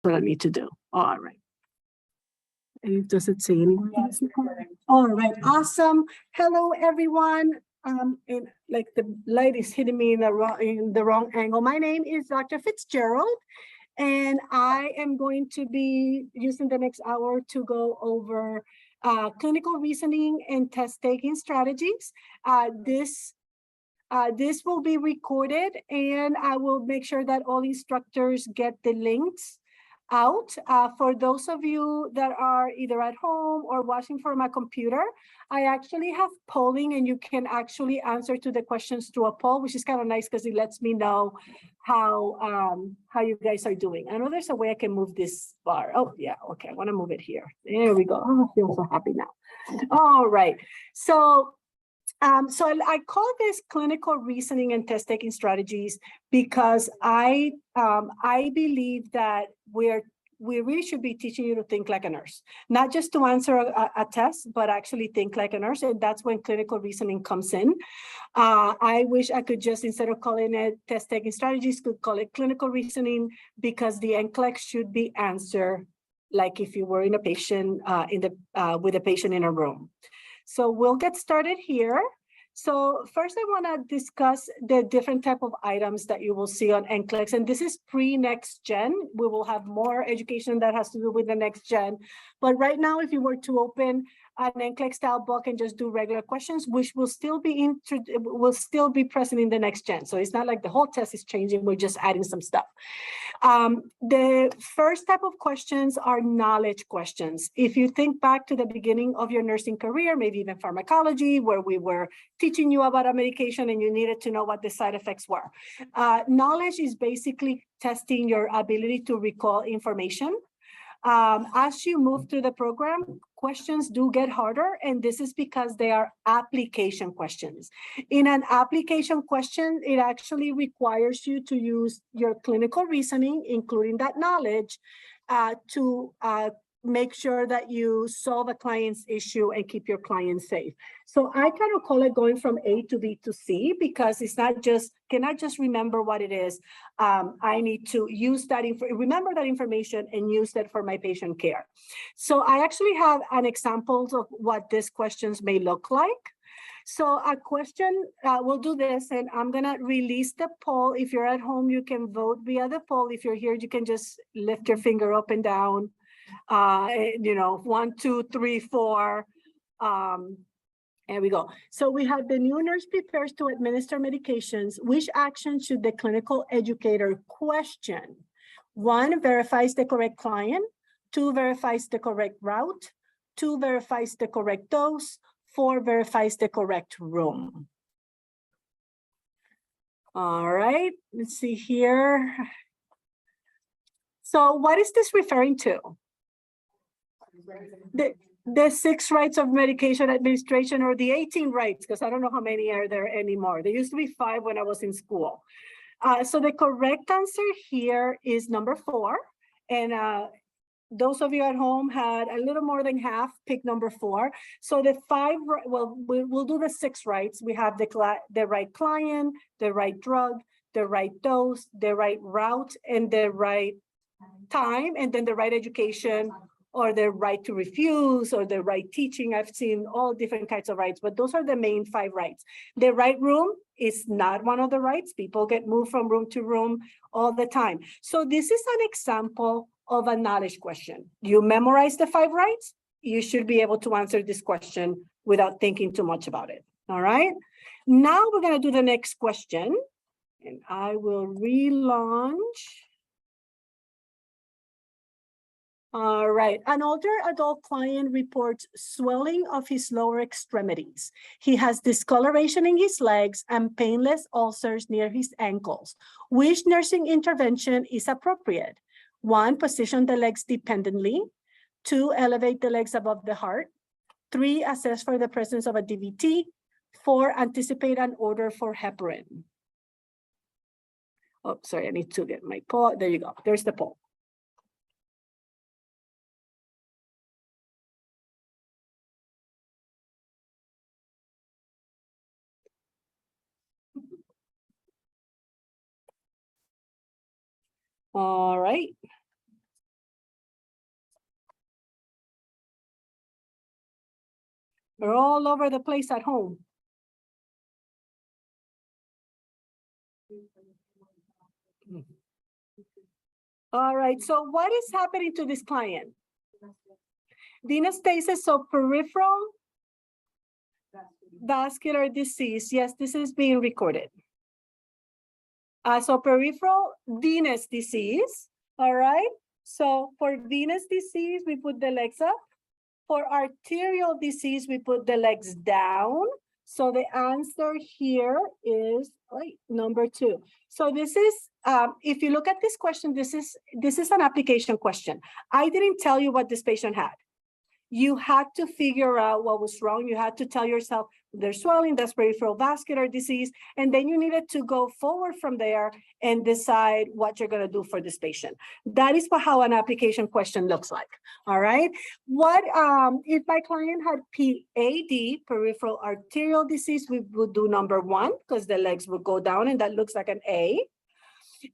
what I need to do. All right. And does it say anyone? All right, awesome. Hello, everyone. And like the light is hitting me in the wrong angle. My name is Dr. Fitzgerald, and I am going to be using the next hour to go over clinical reasoning and test taking strategies. This will be recorded, and I will make sure that all instructors get the links out. For those of you that are either at home or watching from a computer, I actually have polling, and you can actually answer to the questions through a poll, which is kind of nice because it lets me know how you guys are doing. I know there's a way I can move this bar. Oh yeah, okay, I want to move it here. There we go. Oh, I feel so happy now. All right, so I call this clinical reasoning and test taking strategies because I believe that we really should be teaching you to think like a nurse, not just to answer a test, but actually think like a nurse. And that's when clinical reasoning comes in. I wish I could just, instead of calling it test taking strategies, could call it clinical reasoning, because the NCLEX should be answered like if you were in a patient with a patient in a room. So we'll get started here. So first I want to discuss the different type of items that you will see on NCLEX. And this is pre-next gen. We will have more education that has to do with the next gen. But right now, if you were to open an NCLEX style book and just do regular questions, which will still be present in the next gen. So it's not like the whole test is changing. We're just adding some stuff. The first type of questions are knowledge questions. If you think back to the beginning of your nursing career, maybe even pharmacology, where we were teaching you about a medication and you needed to know what the side effects were. Knowledge is basically testing your ability to recall information. As you move through the program, questions do get harder, and this is because they are application questions. In an application question, it actually requires you to use your clinical reasoning, including that knowledge, to make sure that you solve a client's issue and keep your client safe. So I kind of call it going from A to B to C, because it's not just, cannot just remember what it is. I need to use that, remember that information and use that for my patient care. So I actually have an example of what these questions may look like. So a question, we'll do this, and I'm gonna release the poll. If you're at home, you can vote via the poll. If you're here, you can just lift your finger up and down. 1, 2, 3, 4. There we go. So we have the new nurse prepares to administer medications. Which action should the clinical educator question? 1, verifies the correct client. 2, verifies the correct route. 2, verifies the correct dose. 4, verifies the correct room. All right, let's see here. So what is this referring to? The 6 rights of medication administration, or the 18 rights, because I don't know how many are there anymore. There used to be 5 when I was in school. So the correct answer here is number 4. And those of you at home had a little more than half pick number 4. So the 5, well, we'll do the 6 rights. We have the right client, the right drug, the right dose, the right route, and the right time, and then the right education, or the right to refuse, or the right teaching. I've seen all different kinds of rights, but those are the main 5 rights. The right room is not one of the rights. People get moved from room to room all the time. So this is an example of a knowledge question. You memorize the 5 rights, you should be able to answer this question without thinking too much about it. All right. Now we're going to do the next question, and I will relaunch. All right, an older adult client reports swelling of his lower extremities. He has discoloration in his legs and painless ulcers near his ankles. Which nursing intervention is appropriate? 1, position the legs dependently. 2, elevate the legs above the heart. 3, assess for the presence of a DVT. 4, anticipate an order for heparin. Oh, sorry, I need to get my poll. There you go. There's the poll. All right. We're all over the place at home. All right, so what is happening to this client? Venous stasis, so peripheral vascular disease. Yes, this is being recorded. So peripheral venous disease, all right? So for venous disease, we put the legs up. For arterial disease, we put the legs down. So the answer here is number 2. So this is, if you look at this question, this is an application question. I didn't tell you what this patient had. You had to figure out what was wrong. You had to tell yourself there's swelling, that's peripheral vascular disease, and then you needed to go forward from there and decide what you're going to do for this patient. That is how an application question looks like. All right. What if my client had PAD, peripheral arterial disease? We would do number 1 because the legs would go down, and that looks like an A.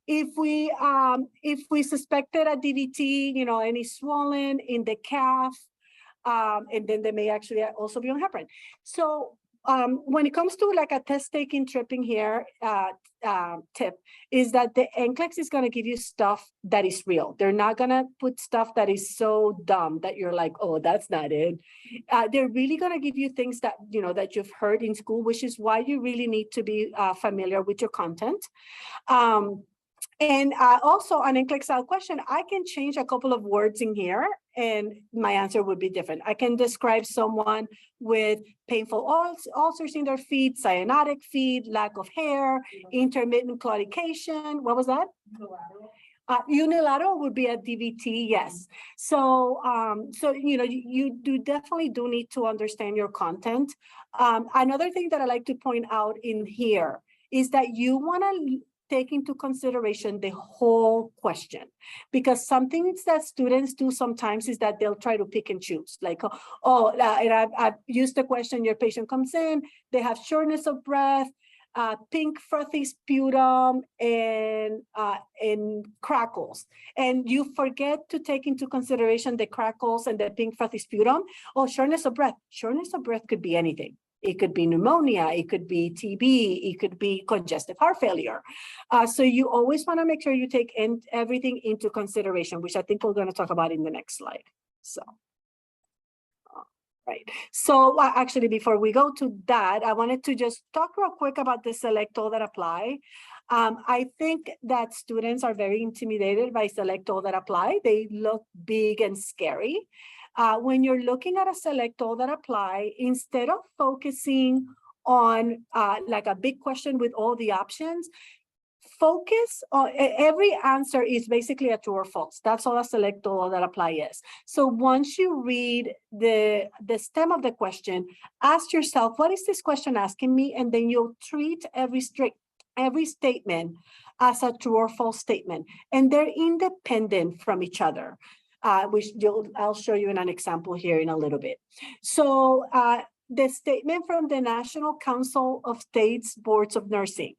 If we suspected a DVT, any swollen in the calf, and then they may actually also be on heparin. So when it comes to like a test taking tripping here, tip is that the NCLEX is going to give you stuff that is real. They're not going to put stuff that is so dumb that you're like, oh, that's not it. They're really going to give you things that, that you've heard in school, which is why you really need to be familiar with your content. And also on NCLEX style question, I can change a couple of words in here and my answer would be different. I can describe someone with painful ulcers in their feet, cyanotic feet, lack of hair, intermittent claudication. What was that? Unilateral would be a DVT, yes. So, you definitely do need to understand your content. Another thing that I like to point out in here is that you want to take into consideration the whole question, because some things that students do sometimes is that they'll try to pick and choose, like, and I've used the question, your patient comes in, they have shortness of breath, pink frothy sputum, and crackles, and you forget to take into consideration the crackles and the pink frothy sputum. Oh, shortness of breath could be anything. It could be pneumonia, it could be TB, it could be congestive heart failure. So you always want to make sure you take everything into consideration, which I think we're going to talk about in the next slide. So, right. So actually, before we go to that, I wanted to just talk real quick about the select all that apply. I think that students are very intimidated by select all that apply. They look big and scary. When you're looking at a select all that apply, instead of focusing on like a big question with all the options, focus on every answer is basically a true or false. That's all a select all that apply is. So once you read the stem of the question, ask yourself, what is this question asking me? And then you'll treat every statement as a true or false statement. And they're independent from each other. Which I'll show you in an example here in a little bit. So the statement from the National Council of States Boards of Nursing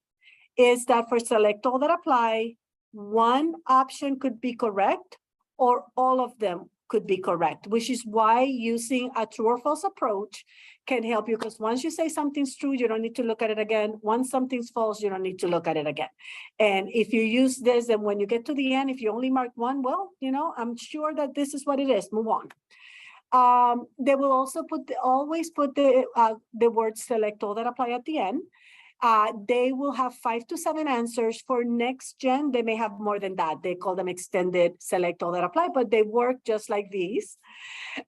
is that for select all that apply, one option could be correct or all of them could be correct, which is why using a true or false approach can help you, because once you say something's true, you don't need to look at it again. Once something's false, you don't need to look at it again. And if you use this, and when you get to the end, if you only mark one, well, I'm sure that this is what it is, move on. They will also always put the word select all that apply at the end. They will have 5 to 7 answers. For next gen, they may have more than that. They call them extended select all that apply, but they work just like these.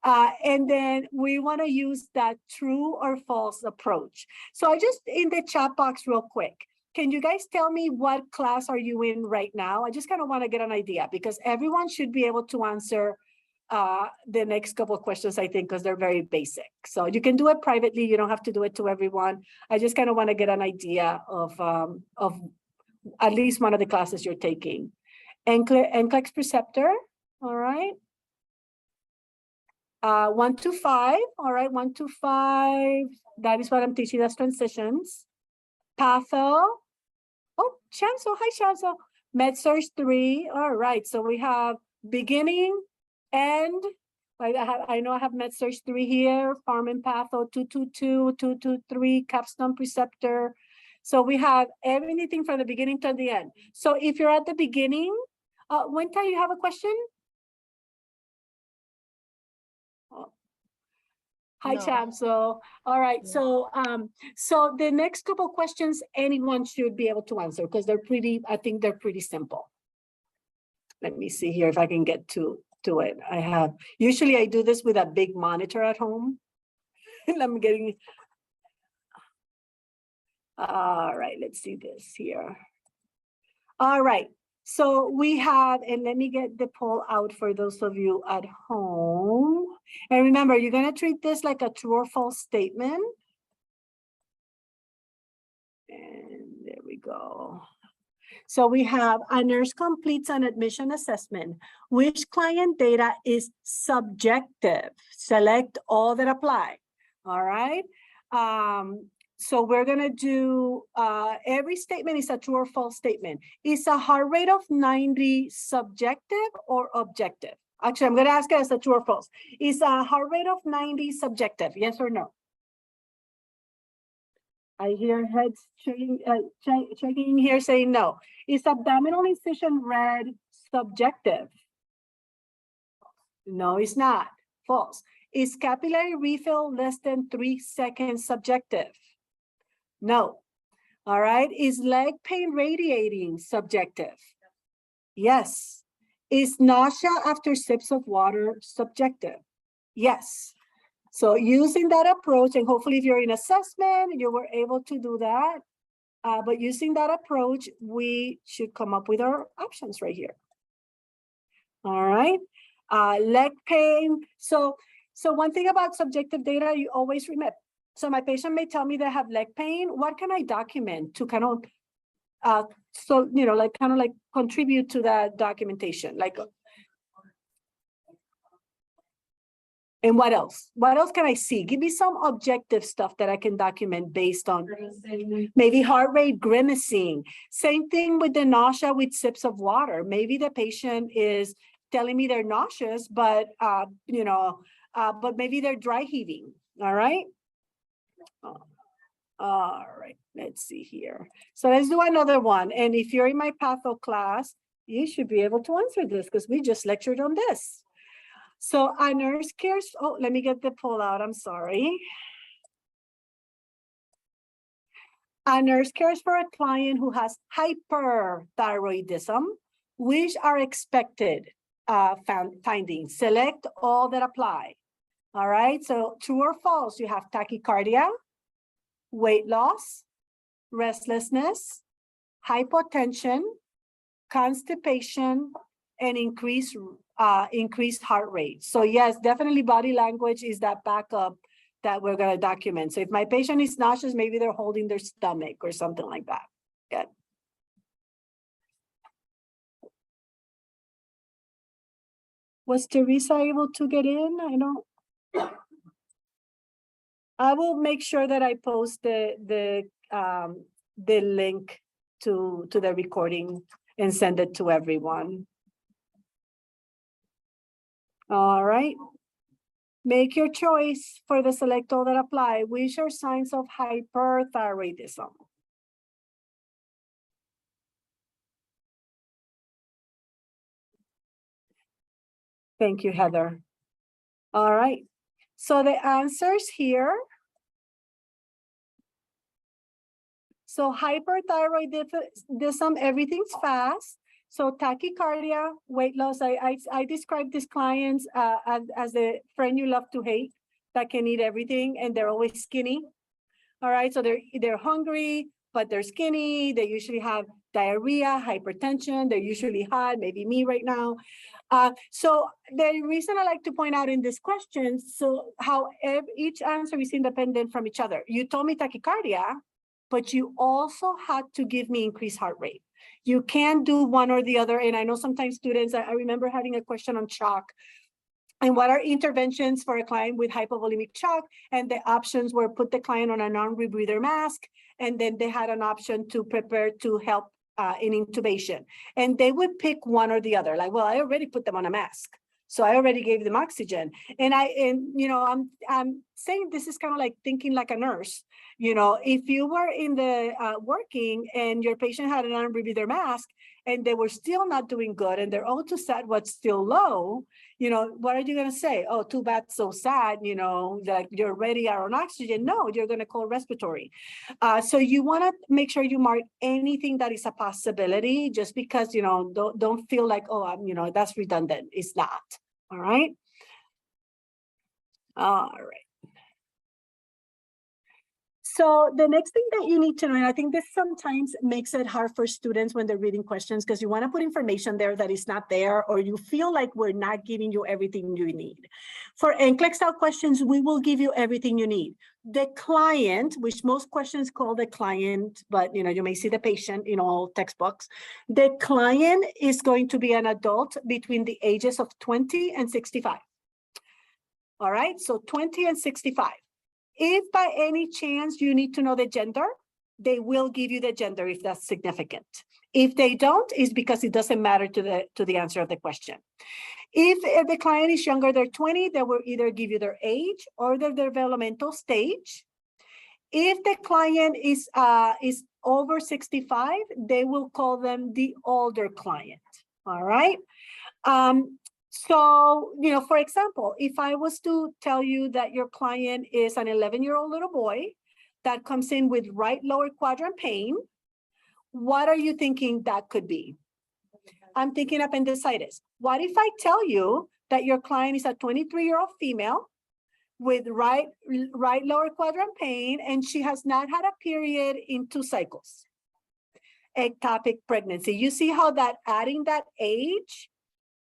And then we want to use that true or false approach. So I just, in the chat box real quick, can you guys tell me what class are you in right now? I just kind of want to get an idea, because everyone should be able to answer the next couple of questions, I think, because they're very basic. So you can do it privately. You don't have to do it to everyone. I just kind of want to get an idea of at least one of the classes you're taking. NCLEX Preceptor, all right. 1 to 5, all right, 1 to 5. That is what I'm teaching, that's transitions. Patho. Oh, Chanso, hi Chanso. MedSurg 3, all right. So we have beginning, end, I know I have MedSearch 3 here, Pharm and Patho 222, 223, Capstone Preceptor. So we have everything from the beginning to the end. So if you're at the beginning, Wenta, you have a question? Oh. Hi, No. Cham. So, all right. So, so the next couple questions, anyone should be able to answer because they're pretty, I think they're pretty simple. Let me see here if I can get to it. Usually I do this with a big monitor at home. And I'm getting, all right, let's see this here. All right. So we have, and let me get the poll out for those of you at home. And remember, you're going to treat this like a true or false statement. And there we go. So we have a nurse completes an admission assessment. Which client data is subjective? Select all that apply. All right. So we're going to do every statement is a true or false statement. Is a heart rate of 90 subjective or objective? Actually, I'm going to ask it as a true or false. Is a heart rate of 90 subjective? Yes or no? I hear heads checking here saying no. Is abdominal incision red subjective? No, it's not. False. Is capillary refill less than 3 seconds subjective? No. All right. Is leg pain radiating subjective? Yes. Is nausea after sips of water subjective? Yes. So using that approach, and hopefully if you're in assessment, you were able to do that. But using that approach, we should come up with our options right here. All right. Leg pain. So one thing about subjective data, you always remember. So my patient may tell me they have leg pain. What can I document to kind of, like contribute to that documentation? Like, and what else? What else can I see? Give me some objective stuff that I can document based on maybe heart rate, grimacing. Same thing with the nausea with sips of water. Maybe the patient is telling me they're nauseous, but but maybe they're dry heaving. All right. All right. Let's see here. So let's do another one. And if you're in my patho class, you should be able to answer this because we just lectured on this. So a nurse cares, let me get the poll out, I'm sorry. A nurse cares for a client who has hyperthyroidism, which are expected findings. Select all that apply. All right, so true or false, you have tachycardia, weight loss, restlessness, hypotension, constipation, and increased heart rate. So yes, definitely body language is that backup that we're going to document. So if my patient is nauseous, maybe they're holding their stomach or something like that. Good. Was Teresa able to get in? I don't. I will make sure that I post the link to the recording and send it to everyone. All right. Make your choice for the select all that apply. Which are signs of hyperthyroidism? Thank you, Heather. All right. So the answers here. So hyperthyroidism, everything's fast. So tachycardia, weight loss. I describe these clients as the friend you love to hate that can eat everything and they're always skinny. All right, so they're hungry, but they're skinny. They usually have diarrhea, hypertension. They're usually hot, maybe me right now. So the reason I like to point out in this question, so how each answer is independent from each other. You told me tachycardia, but you also had to give me increased heart rate. You can't do one or the other. And I know sometimes students, I remember having a question on shock. And what are interventions for a client with hypovolemic shock? And the options were put the client on a non-rebreather mask. And then they had an option to prepare to help in intubation. And they would pick one or the other. Like, well, I already put them on a mask. So I already gave them oxygen. And I'm saying this is kind of like thinking like a nurse. If you were in the working and your patient had an unrebreather mask and they were still not doing good and their O2 sat was still low, what are you going to say? Oh, too bad, so sad, that you're already on oxygen. No, you're going to call respiratory. So you want to make sure you mark anything that is a possibility, just because, don't feel like, oh, that's redundant. It's not. All right. All right. So the next thing that you need to know, and I think this sometimes makes it hard for students when they're reading questions, because you want to put information there that is not there, or you feel like we're not giving you everything you need. For NCLEX style questions, we will give you everything you need. The client, which most questions call the client, but you may see the patient in all textbooks. The client is going to be an adult between the ages of 20 and 65. All right, so 20 and 65. If by any chance you need to know the gender, they will give you the gender if that's significant. If they don't, it's because it doesn't matter to the answer of the question. If the client is younger, they're 20, they will either give you their age or their developmental stage. If the client is over 65, they will call them the older client. All right. So, for example, if I was to tell you that your client is an 11-year-old little boy that comes in with right lower quadrant pain, what are you thinking that could be? I'm thinking appendicitis. What if I tell you that your client is a 23-year-old female with right lower quadrant pain, and she has not had a period in 2 cycles? Ectopic pregnancy. You see how that adding that age,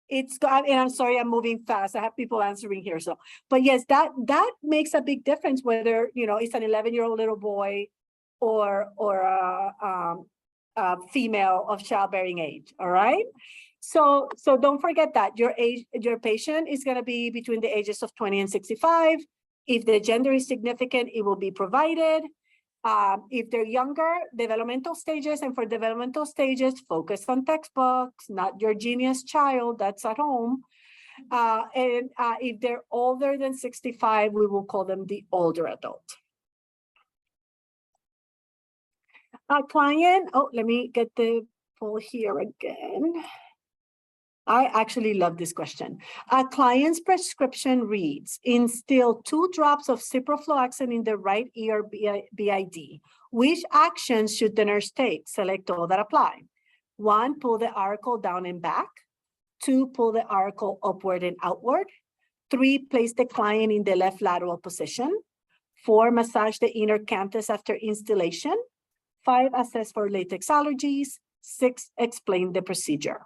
and I'm sorry, I'm moving fast. I have people answering here. But yes, that makes a big difference whether, it's an 11-year-old little boy or a female of childbearing age. All right. So don't forget that your patient is going to be between the ages of 20 and 65. If the gender is significant, it will be provided. If they're younger, developmental stages, and for developmental stages, focus on textbooks, not your genius child that's at home. And if they're older than 65, we will call them the older adult. A client, let me get the poll here again. I actually love this question. A client's prescription reads, instill 2 drops of ciprofloxacin in the right ear BID. Which actions should the nurse take? Select all that apply. 1, pull the auricle down and back. 2, pull the auricle upward and outward. 3, place the client in the left lateral position. 4, massage the inner canthus after instillation. 5, assess for latex allergies. 6, explain the procedure.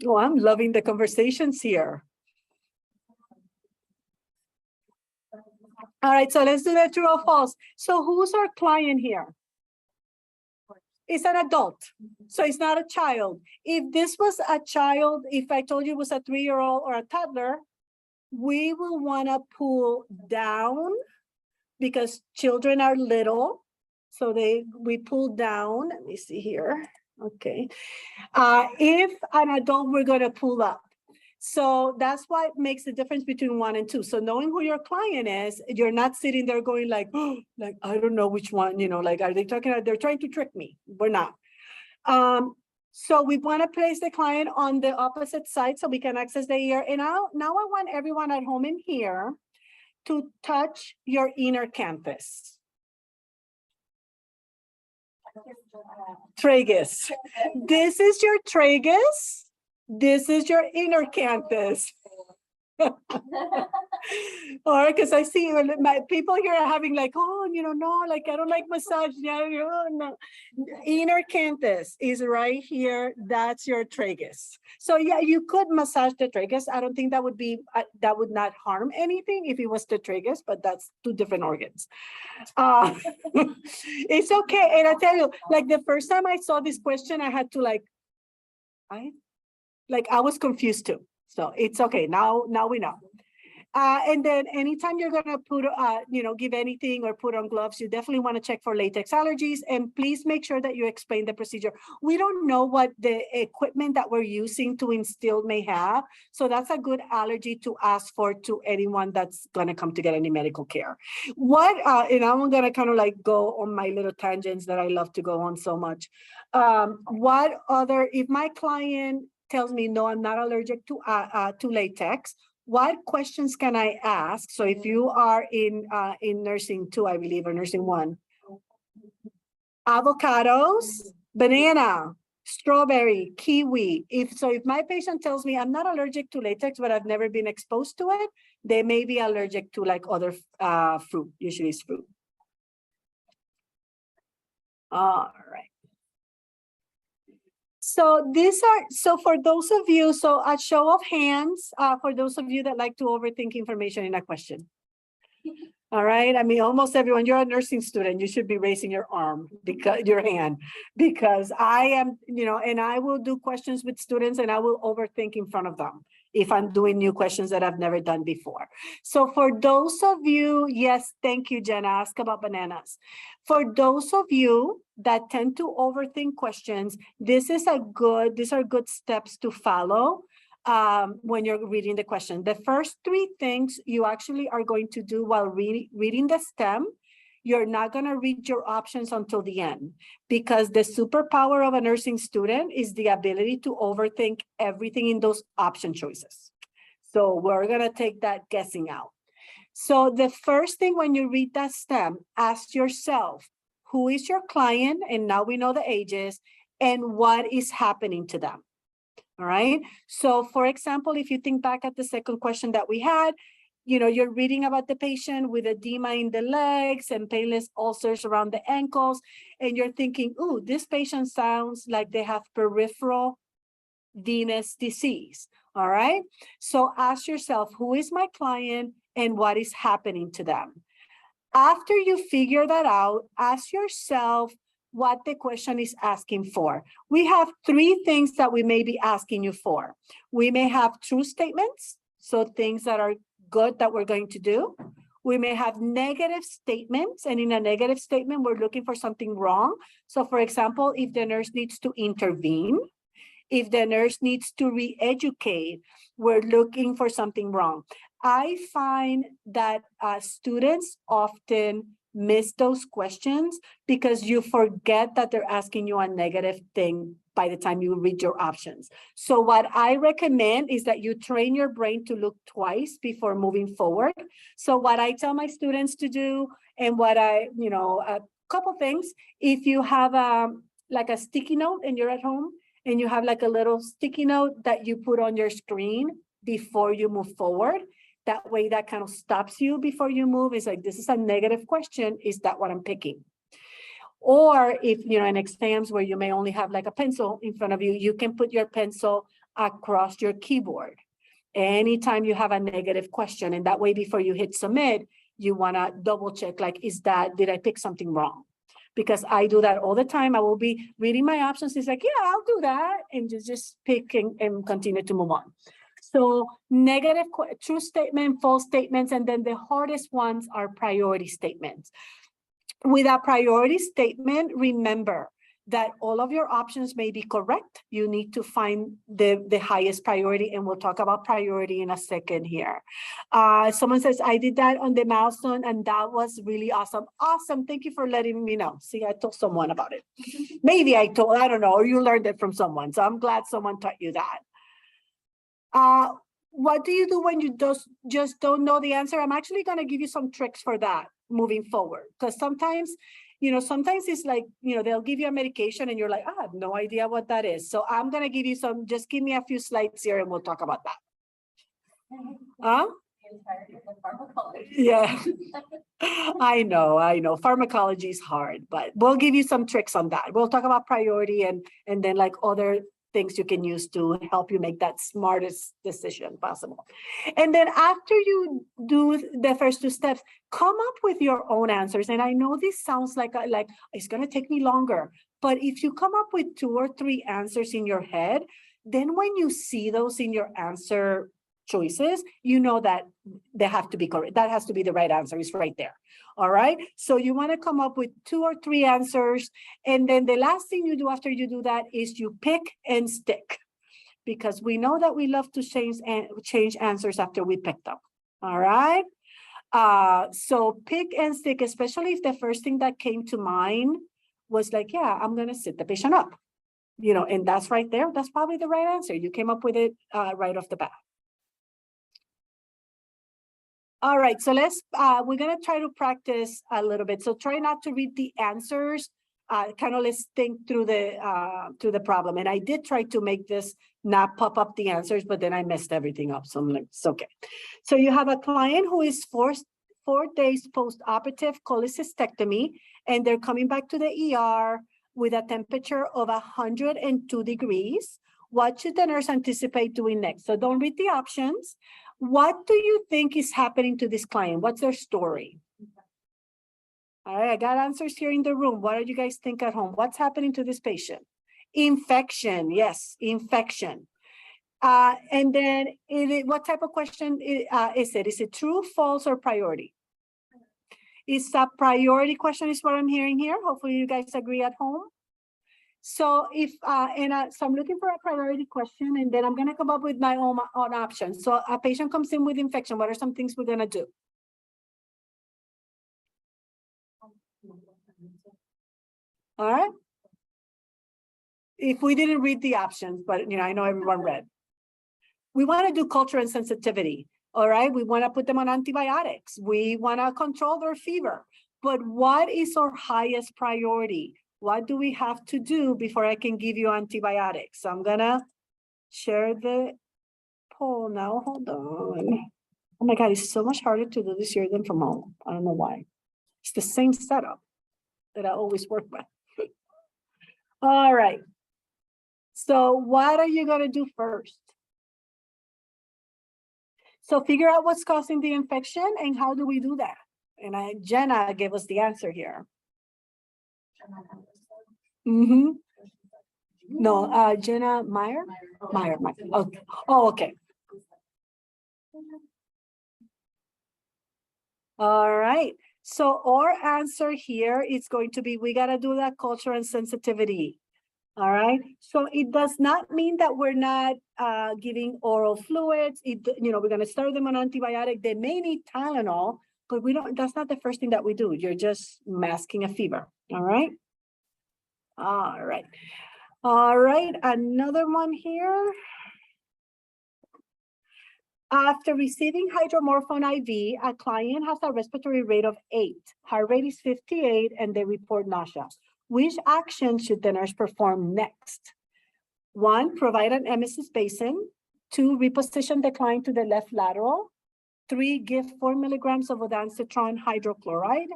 Oh, I'm loving the conversations here. All right, so let's do that true or false. So who's our client here? It's an adult, so it's not a child. If this was a child, if I told you it was a 3-year-old or a toddler, we will want to pull down because children are little. So we pull down. Let me see here. Okay. If an adult, we're going to pull up. So that's why it makes the difference between 1 and 2. So knowing who your client is, you're not sitting there going like, oh, like, I don't know which one, like, are they talking about, they're trying to trick me. We're not. So we want to place the client on the opposite side so we can access the ear. And now I want everyone at home in here to touch your inner canthus. Tragus. This is your tragus. This is your inner canthus. Or because I see my people here are having like, oh, no, like I don't like massage. No. Inner canthus is right here. That's your tragus. So yeah, you could massage the tragus. I don't think that would be that would not harm anything if it was the tragus, but that's 2 different organs. It's okay. And I tell you, like the first time I saw this question, I had to I was confused too. So it's okay. Now we know. And then anytime you're gonna put, give anything or put on gloves, you definitely want to check for latex allergies, and please make sure that you explain the procedure. We don't know what the equipment that we're using to instill may have, so that's a good allergy to ask for to anyone that's gonna come to get any medical care. And I'm gonna kind of like go on my little tangents that I love to go on so much. If my client tells me, no, I'm not allergic to latex, what questions can I ask? So if you are in nursing 2, I believe, or nursing 1, avocados, banana, strawberry, kiwi. If my patient tells me I'm not allergic to latex, but I've never been exposed to it, they may be allergic to like other fruit, usually it's fruit. All right. So for those of you, so a show of hands, for those of you that like to overthink information in a question. All right. I mean, almost everyone, you're a nursing student, you should be raising your arm, your hand, because I am, and I will do questions with students and I will overthink in front of them if I'm doing new questions that I've never done before. So for those of you, yes, thank you, Jenna, ask about bananas. For those of you that tend to overthink questions, these are good steps to follow. When you're reading the question. The first 3 things you actually are going to do while reading the STEM, you're not going to read your options until the end, because the superpower of a nursing student is the ability to overthink everything in those option choices. So we're going to take that guessing out. So the first thing when you read that STEM, ask yourself, who is your client? And now we know the ages, and what is happening to them. All right. So for example, if you think back at the second question that we had, you're reading about the patient with edema in the legs and painless ulcers around the ankles, and you're thinking, ooh, this patient sounds like they have peripheral venous disease. All right. So ask yourself, who is my client and what is happening to them? After you figure that out, ask yourself what the question is asking for. We have 3 things that we may be asking you for. We may have true statements, so things that are good that we're going to do. We may have negative statements, and in a negative statement, we're looking for something wrong. So for example, if the nurse needs to intervene, if the nurse needs to re-educate, we're looking for something wrong. I find that students often miss those questions because you forget that they're asking you a negative thing by the time you read your options. So what I recommend is that you train your brain to look twice before moving forward. So what I tell my students to do, and what a couple things, if you have like a sticky note and you're at home and you have like a little sticky note that you put on your screen before you move forward, that way that kind of stops you before you move. It's like, this is a negative question. Is that what I'm picking? Or if, in exams where you may only have like a pencil in front of you, you can put your pencil across your keyboard anytime you have a negative question. And that way, before you hit submit, you want to double check, like, did I pick something wrong? Because I do that all the time. I will be reading my options. It's like, yeah, I'll do that. And just pick and continue to move on. So negative, true statement, false statements, and then the hardest ones are priority statements. With a priority statement, remember that all of your options may be correct. You need to find the highest priority, and we'll talk about priority in a second here. Someone says, I did that on the milestone, and that was really awesome. Awesome. Thank you for letting me know. See, I told someone about it. Maybe I don't know, or you learned it from someone. So I'm glad someone taught you that. What do you do when you just don't know the answer? I'm actually going to give you some tricks for that moving forward, because sometimes it's like, they'll give you a medication and you're like, I have no idea what that is. So I'm going to give you just give me a few slides here and we'll talk about that. Yeah, I know. Pharmacology is hard, but we'll give you some tricks on that. We'll talk about priority and then like other things you can use to help you make that smartest decision possible. And then after you do the first 2 steps, come up with your own answers. And I know this sounds like it's going to take me longer, but if you come up with 2 or 3 answers in your head, then when you see those in your answer choices, you know that they have to be correct. That has to be the right answer. It's right there. All right. So you want to come up with 2 or 3 answers. And then the last thing you do after you do that is you pick and stick, because we know that we love to change answers after we pick them. All right. So pick and stick, especially if the first thing that came to mind was like, yeah, I'm going to sit the patient up, you know, and that's right there. That's probably the right answer. You came up with it right off the bat. All right, so we're gonna try to practice a little bit. So try not to read the answers, let's think through the problem. And I did try to make this not pop up the answers, but then I messed everything up. So I'm like, it's okay. So you have a client who is 4 days post-operative cholecystectomy, and they're coming back to the ER with a temperature of 102 degrees. What should the nurse anticipate doing next? So don't read the options. What do you think is happening to this client? What's their story? All right, I got answers here in the room. What do you guys think at home? What's happening to this patient? Infection, yes, infection. And then what type of question is it? Is it true, false, or priority? It's a priority question is what I'm hearing here. Hopefully you guys agree at home. So so I'm looking for a priority question, and then I'm going to come up with my own options. So a patient comes in with infection. What are some things we're going to do? All right. If we didn't read the options, but I know everyone read. We want to do culture and sensitivity. All right. We want to put them on antibiotics. We want to control their fever. But what is our highest priority? What do we have to do before I can give you antibiotics? So I'm gonna share the poll now. Hold on. Oh my God, it's so much harder to do this here than from home. I don't know why. It's the same setup that I always work with. All right. So what are you gonna do first? So figure out what's causing the infection and how do we do that? And Jenna gave us the answer here. Mm-hmm. No, Jenna Meyer? Meyer. Okay. Oh, okay. All right. So our answer here is going to be, we got to do that culture and sensitivity. All right. So it does not mean that we're not giving oral fluids. We're going to start them on antibiotic. They may need Tylenol, but that's not the first thing that we do. You're just masking a fever. All right. All right. All right. Another one here. After receiving hydromorphone IV, a client has a respiratory rate of 8, heart rate is 58, and they report nausea. Which action should the nurse perform next? 1, provide an emesis basin. 2, reposition the client to the left lateral. 3, give 4 milligrams of ondansetron hydrochloride.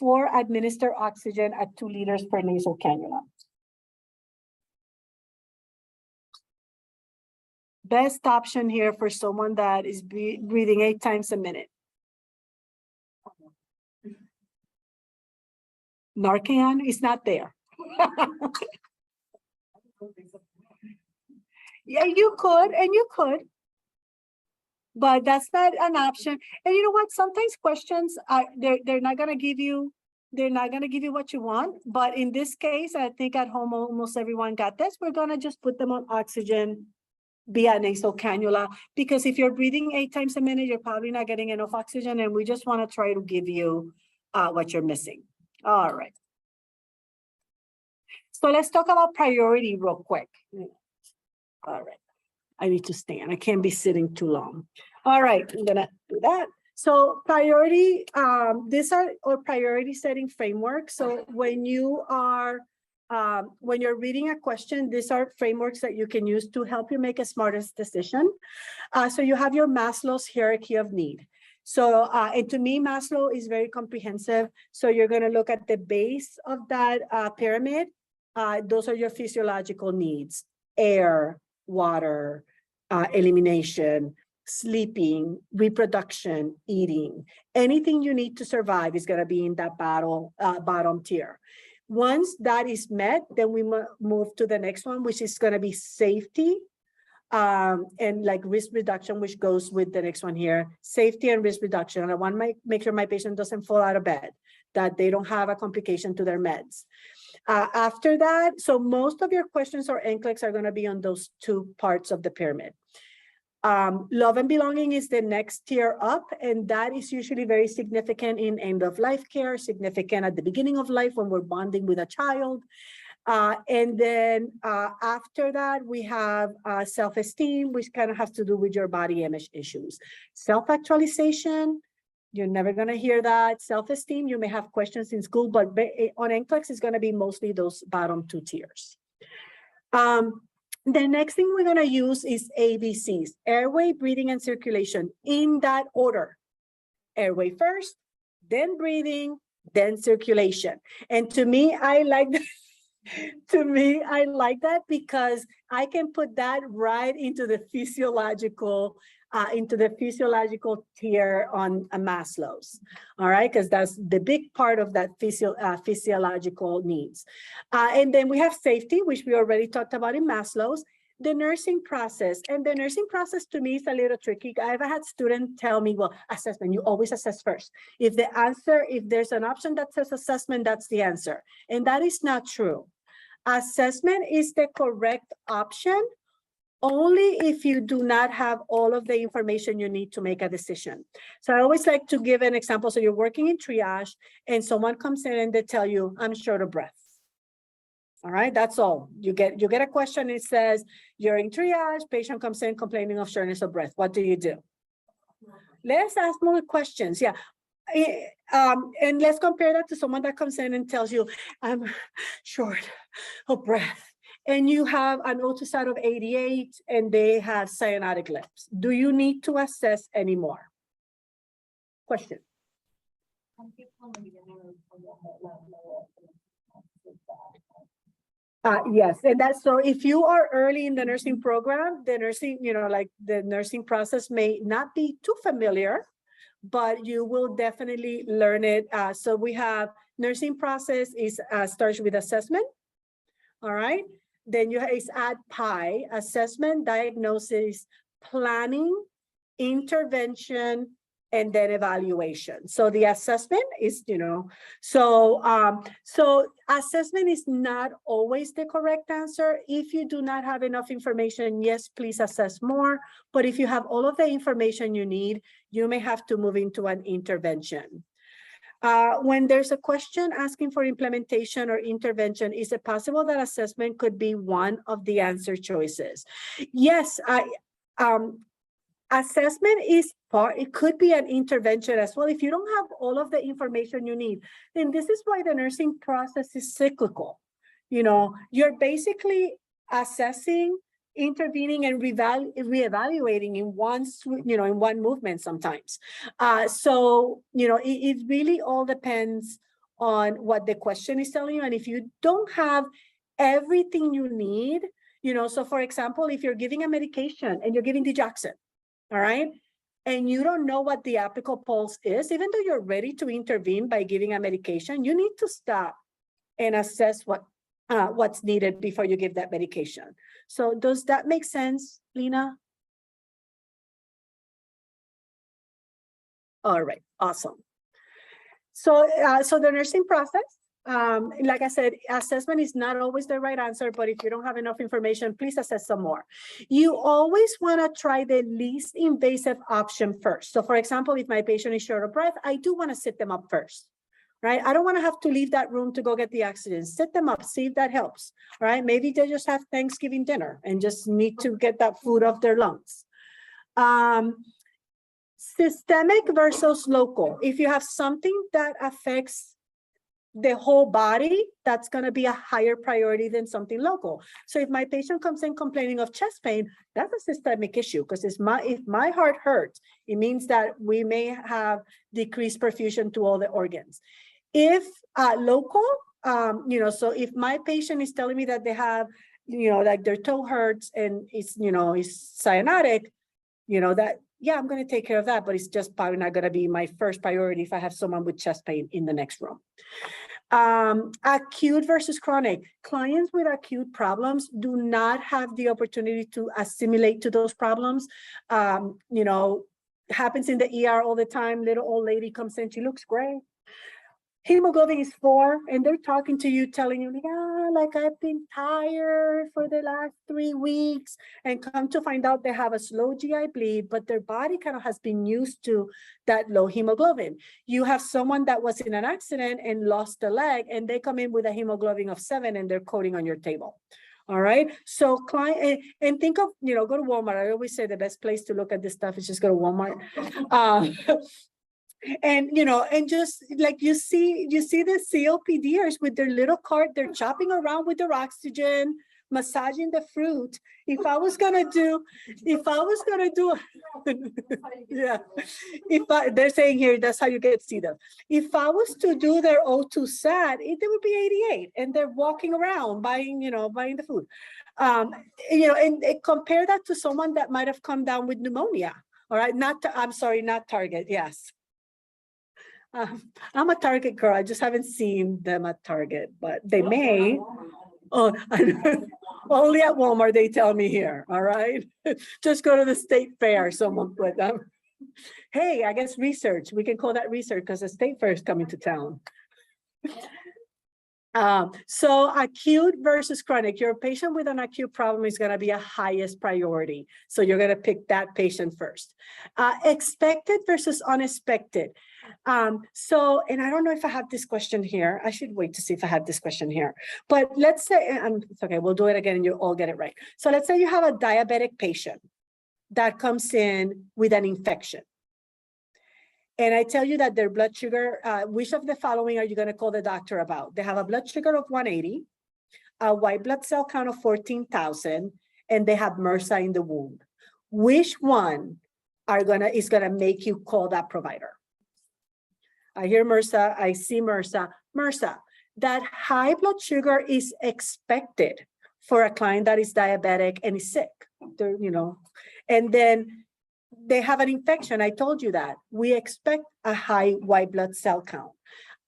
4, administer oxygen at 2 liters per nasal cannula. Best option here for someone that is breathing 8 times a minute. Narcan is not there. Yeah, you could, but that's not an option. And you know what? Sometimes questions are they're not gonna give you what you want. But in this case, I think at home almost everyone got this. We're gonna just put them on oxygen via nasal cannula, because if you're breathing 8 times a minute, you're probably not getting enough oxygen, and we just want to try to give you what you're missing. All right. So let's talk about priority real quick. All right. I need to stand. I can't be sitting too long. All right, I'm gonna do that. So priority, these are our priority setting framework. So when you're reading a question, these are frameworks that you can use to help you make a smartest decision. So you have your Maslow's hierarchy of need. So, and to me, Maslow is very comprehensive. So you're going to look at the base of that pyramid. Those are your physiological needs: air, water, elimination, sleeping, reproduction, eating. Anything you need to survive is going to be in that bottom tier. Once that is met, then we move to the next one, which is going to be safety, and like risk reduction, which goes with the next one here, safety and risk reduction. I want to make sure my patient doesn't fall out of bed, that they don't have a complication to their meds. After that, so most of your questions or NCLEX are going to be on those two parts of the pyramid. Love and belonging is the next tier up, and that is usually very significant in end of life care, significant at the beginning of life when we're bonding with a child. And then after that, we have self-esteem, which kind of has to do with your body image issues. Self-actualization, you're never going to hear that. Self-esteem, you may have questions in school, but on NCLEX, it's going to be mostly those bottom two tiers. The next thing we're going to use is ABCs, airway, breathing, and circulation, in that order. Airway first, then breathing, then circulation. And to me, I like that. To me, I like that because I can put that right into the physiological tier on Maslow's. All right, because that's the big part of that physiological needs. And then we have safety, which we already talked about in Maslow's. The nursing process, and the nursing process to me is a little tricky. I've had students tell me, well, assessment, you always assess first. If there's an option that says assessment, that's the answer. And that is not true. Assessment is the correct option only if you do not have all of the information you need to make a decision. So I always like to give an example. So you're working in triage and someone comes in and they tell you, I'm short of breath. All right, that's all. You get a question, it says, you're in triage, patient comes in complaining of shortness of breath. What do you do? Let's ask more questions. Yeah. And let's compare that to someone that comes in and tells you, I'm short of breath. And you have an O2 sat of 88 and they have cyanotic lips. Do you need to assess anymore? Question. Yes, and that's so if you are early in the nursing program, the nursing, like the nursing process may not be too familiar, but you will definitely learn it. So we have nursing process is starts with assessment. All right. Then you have is add PI, assessment, diagnosis, planning, intervention, and then evaluation. So the assessment is, so assessment is not always the correct answer. If you do not have enough information, yes, please assess more. But if you have all of the information you need, you may have to move into an intervention. When there's a question asking for implementation or intervention, is it possible that assessment could be one of the answer choices? Yes, assessment is part, it could be an intervention as well. If you don't have all of the information you need, then this is why the nursing process is cyclical. You're basically assessing, intervening, and reevaluating in one movement sometimes. So it really all depends on what the question is telling you. And if you don't have everything you need, so for example, if you're giving a medication and you're giving digoxin, all right, and you don't know what the apical pulse is, even though you're ready to intervene by giving a medication, you need to stop and assess what's needed before you give that medication. So does that make sense, Lena? All right, awesome. So, so the nursing process, like I said, assessment is not always the right answer, but if you don't have enough information, please assess some more. You always want to try the least invasive option first. So for example, if my patient is short of breath, I do want to sit them up first, right? I don't want to have to leave that room to go get the oxygen. Sit them up, see if that helps, right? Maybe they just have Thanksgiving dinner and just need to get that food off their lungs. Systemic versus local. If you have something that affects the whole body, that's going to be a higher priority than something local. So if my patient comes in complaining of chest pain, that's a systemic issue, because if my heart hurts, it means that we may have decreased perfusion to all the organs. If local, so if my patient is telling me that they have, like their toe hurts and it's, it's cyanotic, that, yeah, I'm going to take care of that, but it's just probably not going to be my first priority if I have someone with chest pain in the next room. Acute versus chronic. Clients with acute problems do not have the opportunity to assimilate to those problems. You know, happens in the ER all the time. Little old lady comes in, she looks great. Hemoglobin is 4, and they're talking to you, telling you, yeah, like I've been tired for the last 3 weeks, and come to find out they have a slow GI bleed, but their body kind of has been used to that low hemoglobin. You have someone that was in an accident and lost a leg, and they come in with a hemoglobin of 7, and they're coding on your table. All right. So client, and think of, you know, go to Walmart. I always say the best place to look at this stuff is just go to Walmart. And you know, and just like you see the COPDers with their little cart, they're chopping around with their oxygen, massaging the fruit. If I was gonna do, yeah, they're saying here, that's how you get C. If I was to do their O2 sat, it would be 88, and they're walking around buying, you know, buying the food. You know, and compare that to someone that might have come down with pneumonia. All right, I'm sorry, not Target. Yes. I'm a Target girl. I just haven't seen them at Target, but they may. Oh, only at Walmart, they tell me here. All right. Just go to the state fair. Someone put them. Hey, I guess research. We can call that research because the state fair is coming to town. So acute versus chronic, your patient with an acute problem is going to be a highest priority. So you're going to pick that patient first. Expected versus unexpected. So, and I don't know if I have this question here. I should wait to see if I have this question here. But let's say, and it's okay, we'll do it again and you all get it right. So let's say you have a diabetic patient that comes in with an infection. And I tell you that their blood sugar, which of the following are you going to call the doctor about? They have a blood sugar of 180, a white blood cell count of 14,000, and they have MRSA in the wound. Which one is gonna make you call that provider? I hear MRSA, I see MRSA. MRSA, that high blood sugar is expected for a client that is diabetic and is sick. They're, you know, and then they have an infection. I told you that. We expect a high white blood cell count.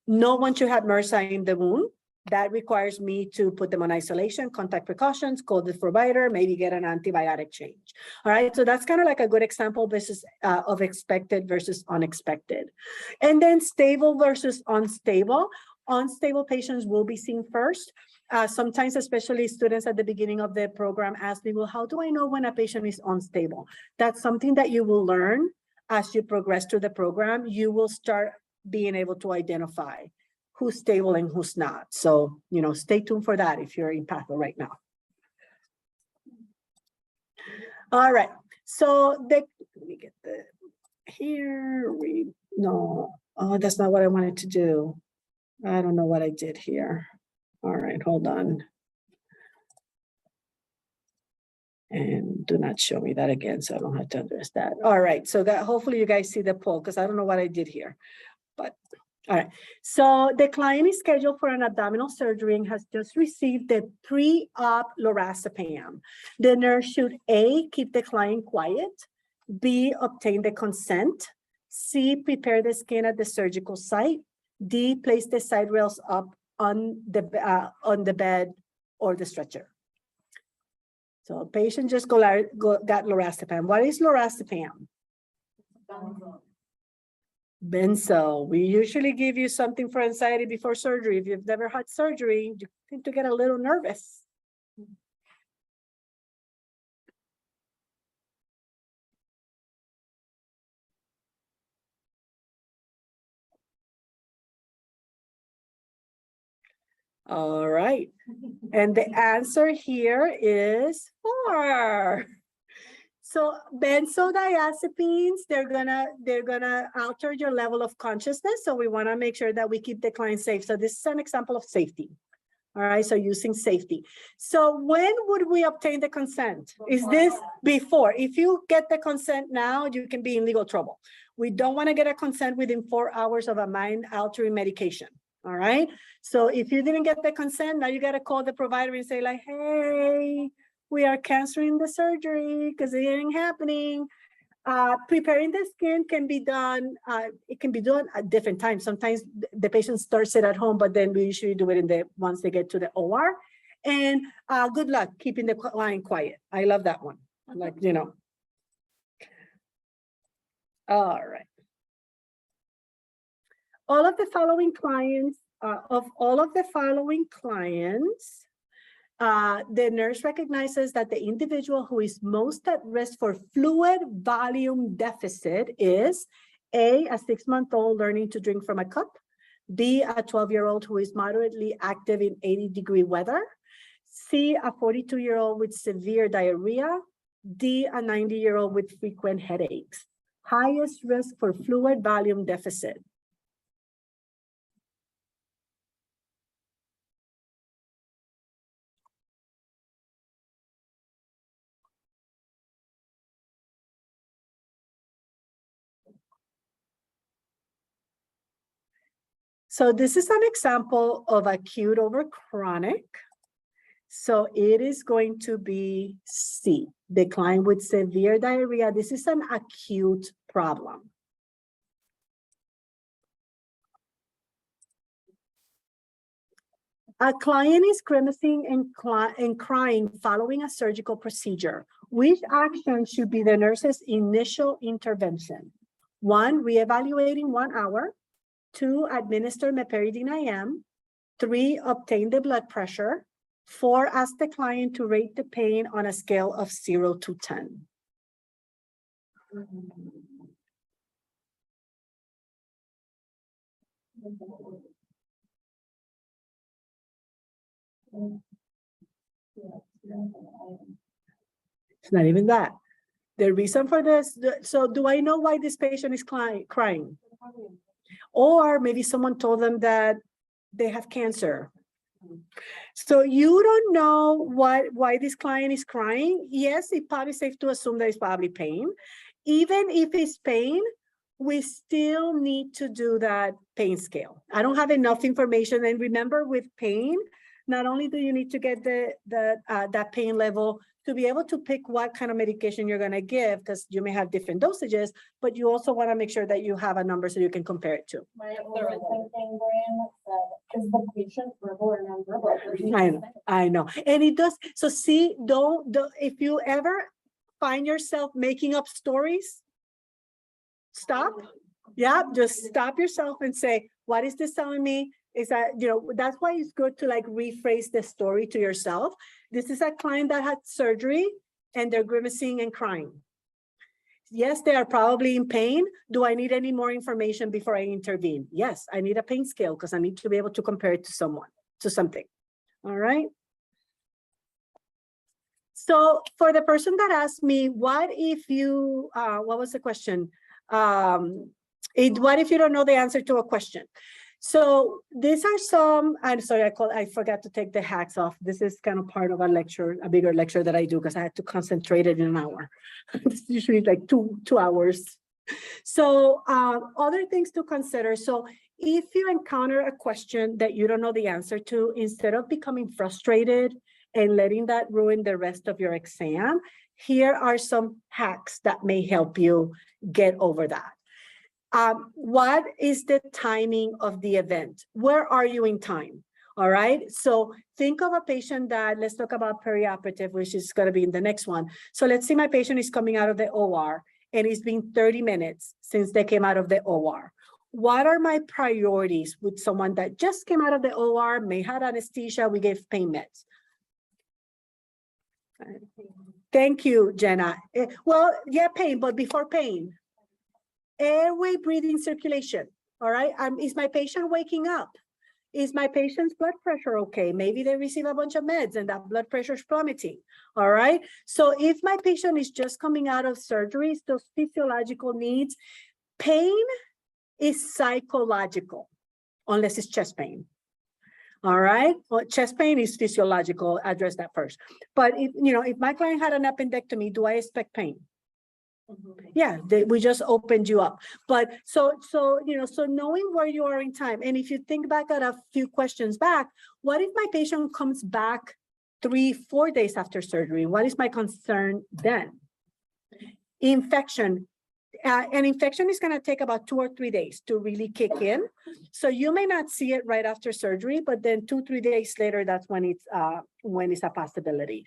No one should have MRSA in the wound. That requires me to put them on isolation, contact precautions, call the provider, maybe get an antibiotic change. All right, so that's kind of like a good example versus of expected versus unexpected. And then stable versus unstable. Unstable patients will be seen first. Sometimes, especially students at the beginning of the program ask me, well, how do I know when a patient is unstable? That's something that you will learn as you progress through the program. You will start being able to identify who's stable and who's not. So, you know, stay tuned for that if you're in Patho right now. All right, so let me get the, here we, no, oh, that's not what I wanted to do. I don't know what I did here. All right, hold on. And do not show me that again, so I don't have to address that. All right, so that hopefully you guys see the poll because I don't know what I did here. But all right, so the client is scheduled for an abdominal surgery and has just received the pre-op lorazepam. The nurse should A, keep the client quiet, B, obtain the consent, C, prepare the skin at the surgical site, D, place the side rails up on the bed or the stretcher. So patient just got lorazepam. What is lorazepam? Benzo. We usually give you something for anxiety before surgery. If you've never had surgery, you tend to get a little nervous. All right. And the answer here is 4. So benzodiazepines, they're gonna alter your level of consciousness. So we want to make sure that we keep the client safe. So this is an example of safety. All right, so using safety. So when would we obtain the consent? Is this before? If you get the consent now, you can be in legal trouble. We don't want to get a consent within 4 hours of a mind-altering medication. All right, so if you didn't get the consent, now you got to call the provider and say like, hey, we are canceling the surgery because it ain't happening. Preparing the skin can be done, it can be done at different times. Sometimes the patient starts it at home, but then we usually do it once they get to the OR. And good luck keeping the client quiet. I love that one. Like, you know. All right. All of the following clients, the nurse recognizes that the individual who is most at risk for fluid volume deficit is A, a 6-month-old learning to drink from a cup, B, a 12-year-old who is moderately active in 80-degree weather, C, a 42-year-old with severe diarrhea, D, a 90-year-old with frequent headaches. Highest risk for fluid volume deficit. So this is an example of acute over chronic. So it is going to be C, the client with severe diarrhea. This is an acute problem. A client is grimacing and crying following a surgical procedure. Which action should be the nurse's initial intervention? 1, reevaluating 1 hour. 2, administer meperidine IM. 3, obtain the blood pressure. 4, ask the client to rate the pain on a scale of 0 to 10. It's not even that. The reason for this, so do I know why this patient is crying? Or maybe someone told them that they have cancer. So you don't know why this client is crying. Yes, it's probably safe to assume that it's probably pain. Even if it's pain, we still need to do that pain scale. I don't have enough information. And remember, with pain, not only do you need to get that pain level to be able to pick what kind of medication you're going to give, because you may have different dosages, but you also want to make sure that you have a number so you can compare it to. My overthinking brain said, is the patient verbal or non-verbal? I know. And it does. So see, don't if you ever find yourself making up stories, stop. Yeah, just stop yourself and say, what is this telling me? Is that, you know, that's why it's good to like rephrase the story to yourself. This is a client that had surgery and they're grimacing and crying. Yes, they are probably in pain. Do I need any more information before I intervene? Yes, I need a pain scale because I need to be able to compare it to something. All right. So for the person that asked me, what if you, what was the question? What if you don't know the answer to a question? So these are some, I'm sorry, I forgot to take the hacks off. This is kind of part of a lecture, a bigger lecture that I do because I had to concentrate it in an hour. It's usually like two hours. So other things to consider. So if you encounter a question that you don't know the answer to, instead of becoming frustrated and letting that ruin the rest of your exam, here are some hacks that may help you get over that. What is the timing of the event? Where are you in time? All right. So think of a patient that, let's talk about perioperative, which is going to be in the next one. So let's say my patient is coming out of the OR and it's been 30 minutes since they came out of the OR. What are my priorities with someone that just came out of the OR, may have anesthesia, we gave pain meds? Thank you, Jenna. Well, yeah, pain, but before pain, airway, breathing, circulation. All right. Is my patient waking up? Is my patient's blood pressure okay? Maybe they receive a bunch of meds and that blood pressure is plummeting. All right. So if my patient is just coming out of surgeries, those physiological needs, pain is psychological, unless it's chest pain. All right. Well, chest pain is physiological. Address that first. But if, you know, if my client had an appendectomy, do I expect pain? Yeah, we just opened you up. But so knowing where you are in time, and if you think back at a few questions back, what if my patient comes back 3-4 days after surgery? What is my concern then? Infection. An infection is going to take about 2 or 3 days to really kick in. So you may not see it right after surgery, but then 2, 3 days later, that's when it's a possibility.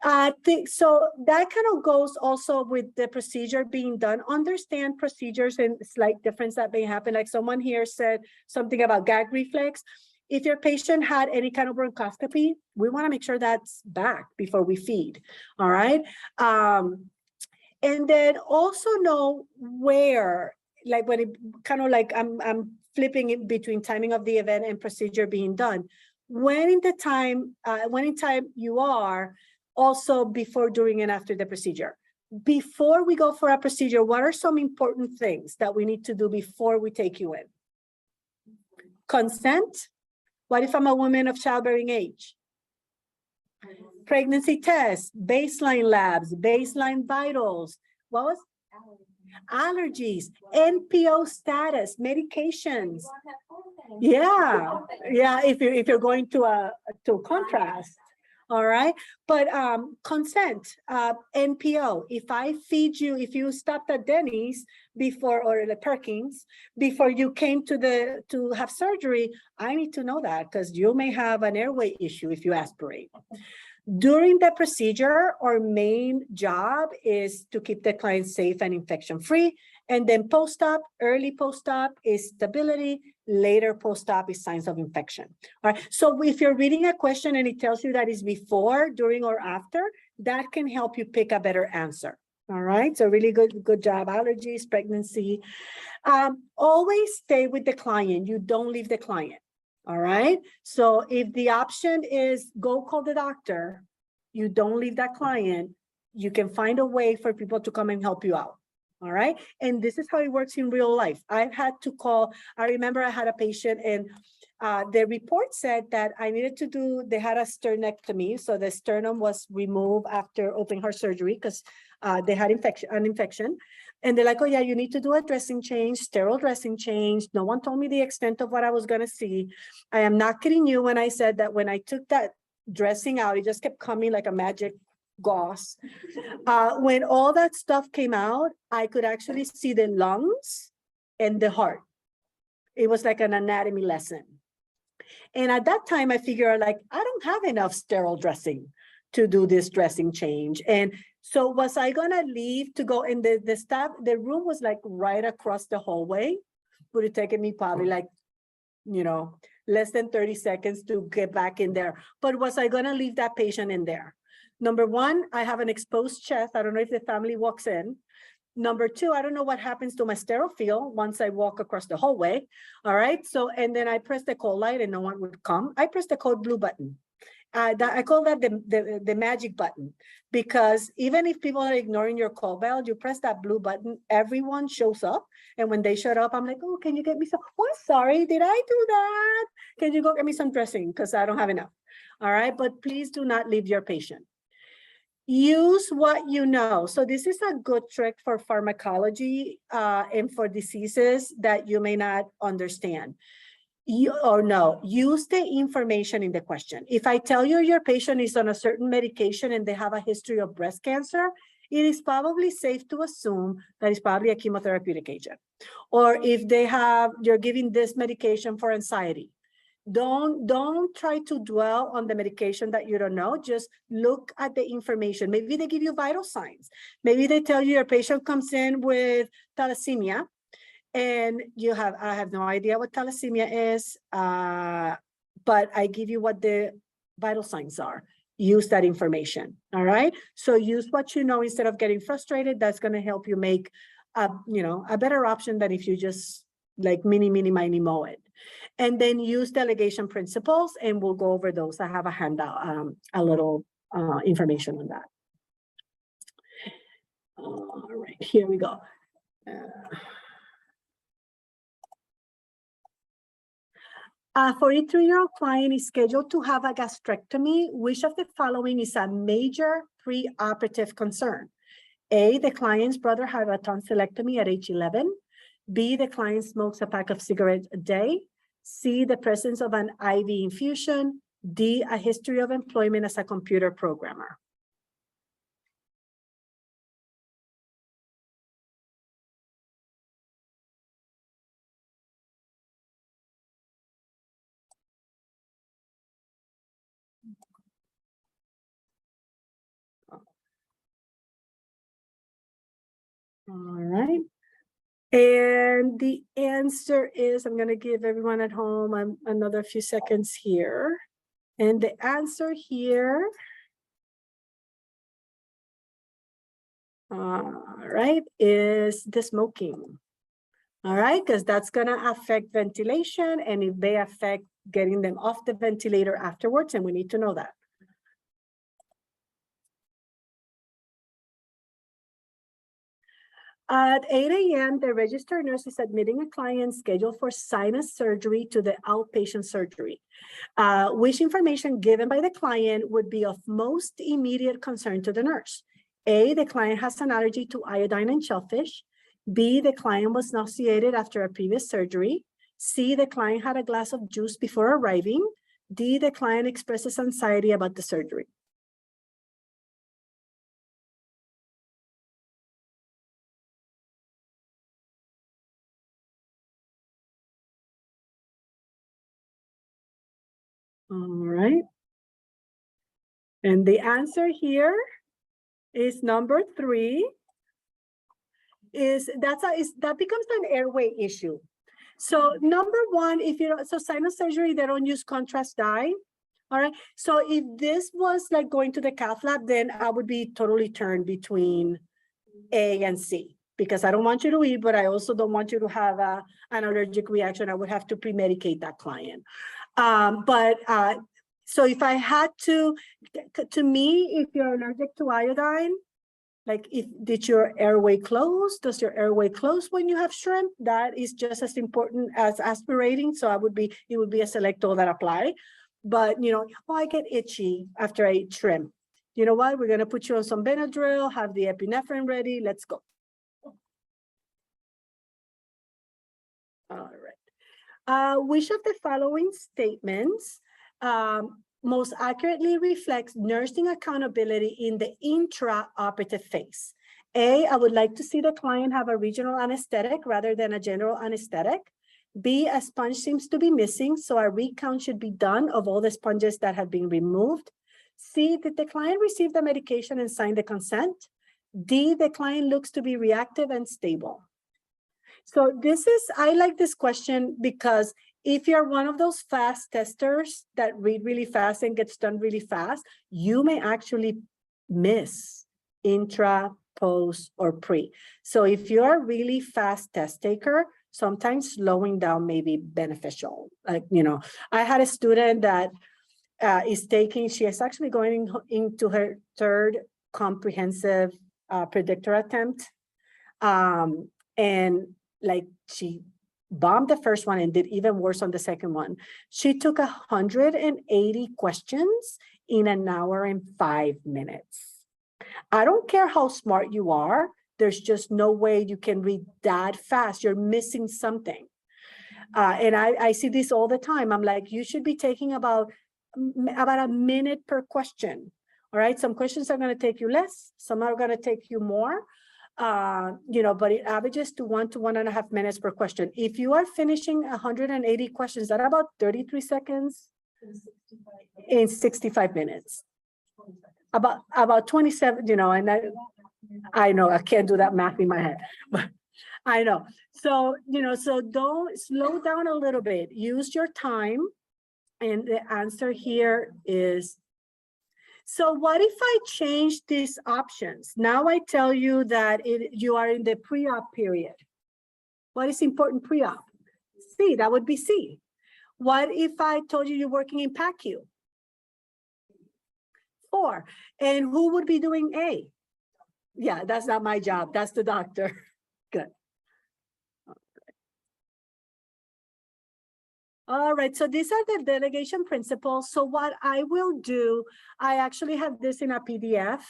So that kind of goes also with the procedure being done. Understand procedures and slight difference that may happen. Like someone here said something about gag reflex. If your patient had any kind of bronchoscopy, we want to make sure that's back before we feed. All right. And then also know where, like when it kind of like I'm flipping it between timing of the event and procedure being done. When in time you are, also before, during, and after the procedure. Before we go for a procedure, what are some important things that we need to do before we take you in? Consent. What if I'm a woman of childbearing age? Pregnancy tests, baseline labs, baseline vitals. What was? Allergies, NPO status, medications. Yeah, if you're going to contrast. All right, but consent, NPO. If I feed you, if you stopped at Denny's before, or the Perkins before you came to have surgery, I need to know that, because you may have an airway issue if you aspirate. During the procedure, our main job is to keep the client safe and infection-free. And then post-op, early post-op is stability, later post-op is signs of infection. All right, so if you're reading a question and it tells you that is before, during, or after, that can help you pick a better answer. All right, so really good job. Allergies, pregnancy. Always stay with the client. You don't leave the client. All right, so if the option is go call the doctor, you don't leave that client. You can find a way for people to come and help you out. All right, and this is how it works in real life. I've had to call. I remember I had a patient, and the report said that I needed to do, they had a sternectomy, so the sternum was removed after open heart surgery because they had an infection. And they're like, oh yeah, you need to do a dressing change, sterile dressing change. No one told me the extent of what I was gonna see. I am not kidding you when I said that when I took that dressing out, it just kept coming like a magic gauze. When all that stuff came out, I could actually see the lungs and the heart. It was like an anatomy lesson. And at that time, I figured, like, I don't have enough sterile dressing to do this dressing change. And so was I gonna leave to go in the staff, the room was like right across the hallway. Would have taken me probably like, less than 30 seconds to get back in there. But was I gonna leave that patient in there? Number one, I have an exposed chest. I don't know if the family walks in. Number two, I don't know what happens to my sterile field once I walk across the hallway. All right. So, and then I press the call light and no one would come. I press the code blue button. I call that the magic button, because even if people are ignoring your call bell, you press that blue button, everyone shows up. And when they showed up, I'm like, oh, can you get me some? Oh, sorry, did I do that? Can you go get me some dressing? Because I don't have enough. All right. But please do not leave your patient. Use what you know. So this is a good trick for pharmacology and for diseases that you may not understand. Use the information in the question. If I tell you your patient is on a certain medication and they have a history of breast cancer, it is probably safe to assume that it's probably a chemotherapeutic agent. Or if you're giving this medication for anxiety. Don't try to dwell on the medication that you don't know. Just look at the information. Maybe they give you vital signs. Maybe they tell you your patient comes in with thalassemia, and I have no idea what thalassemia is, but I give you what the vital signs are. Use that information. All right. So use what you know instead of getting frustrated. That's going to help you make a better option than if you just like mini, miny, mow it. And then use delegation principles, and we'll go over those. I have a handout, a little information on that. All right, here we go. A 43-year-old client is scheduled to have a gastrectomy. Which of the following is a major preoperative concern? A, the client's brother had a tonsillectomy at age 11. B, the client smokes a pack of cigarettes a day. C, the presence of an IV infusion. D, a history of employment as a computer programmer. And the answer is, I'm going to give everyone at home another few seconds here. And the answer here, right, is the smoking. All right, because that's going to affect ventilation, and it may affect getting them off the ventilator afterwards, and we need to know that. At 8 a.m., the registered nurse is admitting a client scheduled for sinus surgery to the outpatient surgery. Which information given by the client would be of most immediate concern to the nurse? A, the client has an allergy to iodine and shellfish. B, the client was nauseated after a previous surgery. C, the client had a glass of juice before arriving. D, the client expresses anxiety about the surgery. All right. And the answer here is number 3. That becomes an airway issue. So number 1, if you so sinus surgery, they don't use contrast dye. All right. So if this was like going to the cath lab, then I would be totally turned between A and C, because I don't want you to eat, but I also don't want you to have an allergic reaction. I would have to pre-medicate that client. So if I had to me, if you're allergic to iodine, like did your airway close? Does your airway close when you have shrimp? That is just as important as aspirating. So it would be a select all that apply. But I get itchy after I eat shrimp. You know what? We're gonna put you on some Benadryl, have the epinephrine ready. Let's go. All right. Which of the following statements most accurately reflects nursing accountability in the intraoperative phase? A, I would like to see the client have a regional anesthetic rather than a general anesthetic. B, a sponge seems to be missing, so a recount should be done of all the sponges that have been removed. C, did the client receive the medication and sign the consent? D, the client looks to be reactive and stable. So I like this question because if you're one of those fast testers that read really fast and gets done really fast, you may actually miss intra, post, or pre. So if you're a really fast test taker, sometimes slowing down may be beneficial. Like, I had a student that she is actually going into her 3rd comprehensive predictor attempt. And like she bombed the first one and did even worse on the second one. She took 180 questions in an hour and 5 minutes. I don't care how smart you are. There's just no way you can read that fast. You're missing something. And I see this all the time. I'm like, you should be taking about a minute per question. All right. Some questions are going to take you less. Some are going to take you more. But it averages to 1 to 1.5 minutes per question. If you are finishing 180 questions, that's about 33 seconds in 65 minutes. About 27, and I know I can't do that math in my head, but I know. So, so don't slow down a little bit, use your time. And the answer here is, so what if I change these options? Now I tell you that you are in the pre-op period. What is important pre-op? C, that would be C. What if I told you you're working in PACU? 4. And who would be doing A? Yeah, that's not my job. That's the doctor. Good. All right, so these are the delegation principles. So what I will do, I actually have this in a PDF.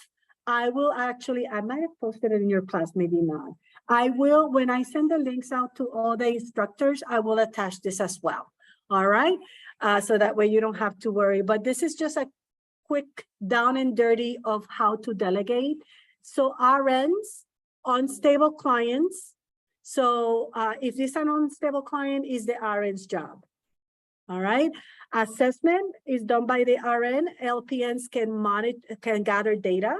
I might have posted it in your class, maybe not. I will, when I send the links out to all the instructors, I will attach this as well. All right, so that way you don't have to worry. But this is just a quick down and dirty of how to delegate. So RNs, unstable clients. So if this is an unstable client, is the RN's job. All right. Assessment is done by the RN. LPNs can gather data.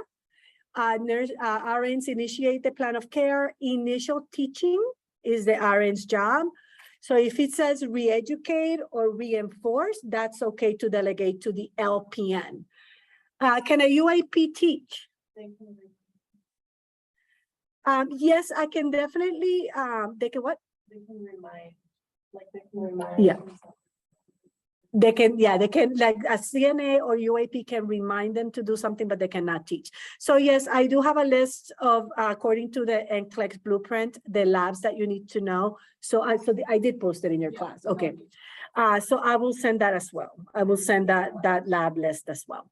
RNs initiate the plan of care. Initial teaching is the RN's job. So if it says re-educate or reinforce, that's okay to delegate to the LPN. Can a UAP teach? Yes, I can definitely, they can what? They can remind, like they can remind. Yeah. They can, yeah, they can, like a CNA or UAP can remind them to do something, but they cannot teach. So yes, I do have a list of, according to the NCLEX blueprint, the labs that you need to know. So I did post it in your class. Okay. So I will send that as well. I will send that lab list as well.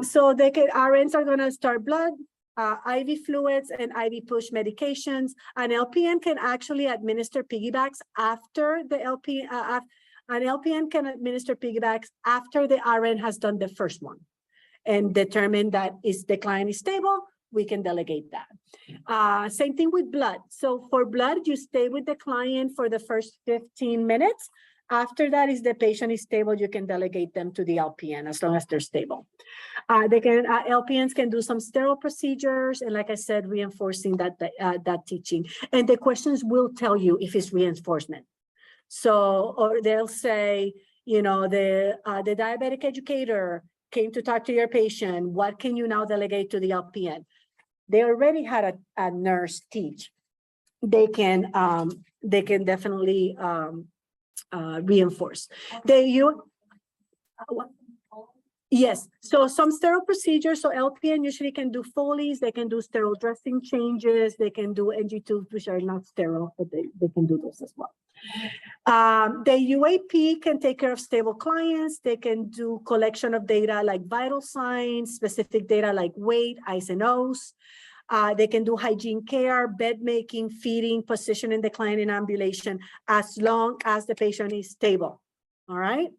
So they can, RNs are gonna start blood, IV fluids and IV push medications. An LPN can actually administer piggybacks after the an LPN can administer piggybacks after the RN has done the first one and determine that is the client is stable, we can delegate that. Same thing with blood. So for blood, you stay with the client for the first 15 minutes. After that, is the patient is stable, you can delegate them to the LPN as long as they're stable. LPNs can do some sterile procedures, and like I said, reinforcing that teaching. And the questions will tell you if it's reinforcement. So, or they'll say, you know, the diabetic educator came to talk to your patient. What can you now delegate to the LPN? They already had a nurse teach. They can definitely reinforce. Yes, so some sterile procedures, so LPN usually can do Foley's, they can do sterile dressing changes, they can do NG tubes, which are not sterile, but they can do those as well. The UAP can take care of stable clients, they can do collection of data like vital signs, specific data like weight, I's and O's. They can do hygiene care, bed making, feeding, positioning the client in ambulation, as long as the patient is stable, all right?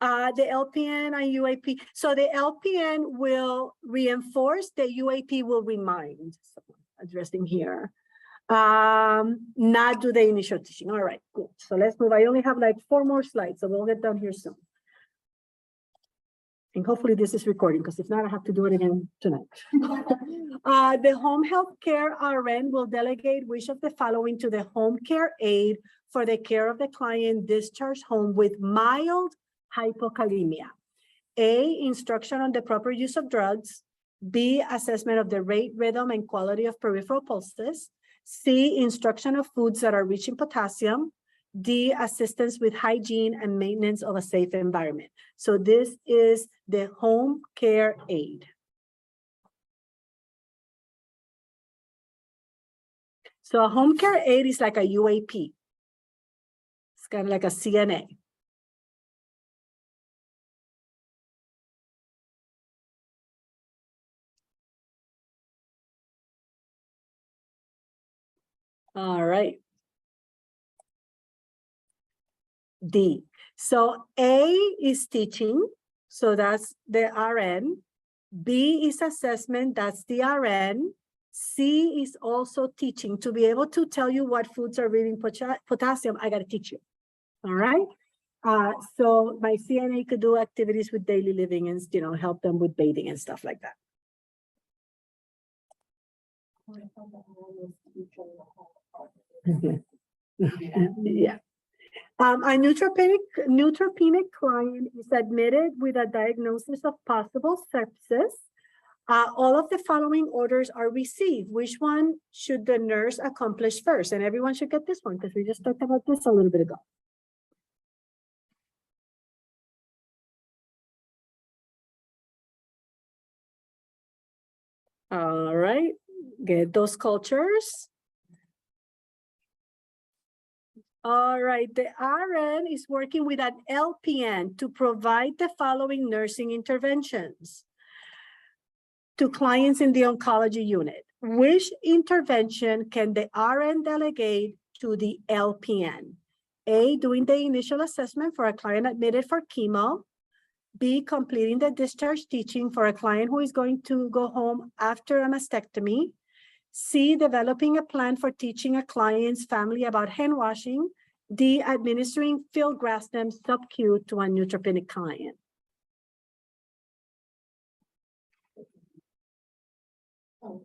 The LPN and UAP. So the LPN will reinforce, the UAP will remind. So addressing here. Not do the initial teaching. All right, cool. So let's move. I only have like 4 more slides, so we'll get done here soon. And hopefully this is recording, because if not, I have to do it again tonight. The home health care RN will delegate which of the following to the home care aide for the care of the client discharged home with mild hypokalemia. A, instruction on the proper use of drugs. B, assessment of the rate, rhythm, and quality of peripheral pulses. C, instruction of foods that are rich in potassium. D, assistance with hygiene and maintenance of a safe environment. So this is the home care aide. So a home care aide is like a UAP. It's kind of like a CNA. All right. D. So A is teaching, so that's the RN. B is assessment, that's the RN. C is also teaching. To be able to tell you what foods are rich in potassium, I got to teach you. All right. So my CNA could do activities with daily living and, you know, help them with bathing and stuff like that. Yeah. A neutropenic client is admitted with a diagnosis of possible sepsis. All of the following orders are received. Which one should the nurse accomplish first? And everyone should get this one because we just talked about this a little bit ago. All right, get those cultures. All right, the RN is working with an LPN to provide the following nursing interventions to clients in the oncology unit. Which intervention can the RN delegate to the LPN? A, doing the initial assessment for a client admitted for chemo. B, completing the discharge teaching for a client who is going to go home after a mastectomy. C, developing a plan for teaching a client's family about hand washing. D, administering filgrastim sub-Q to a neutropenic client.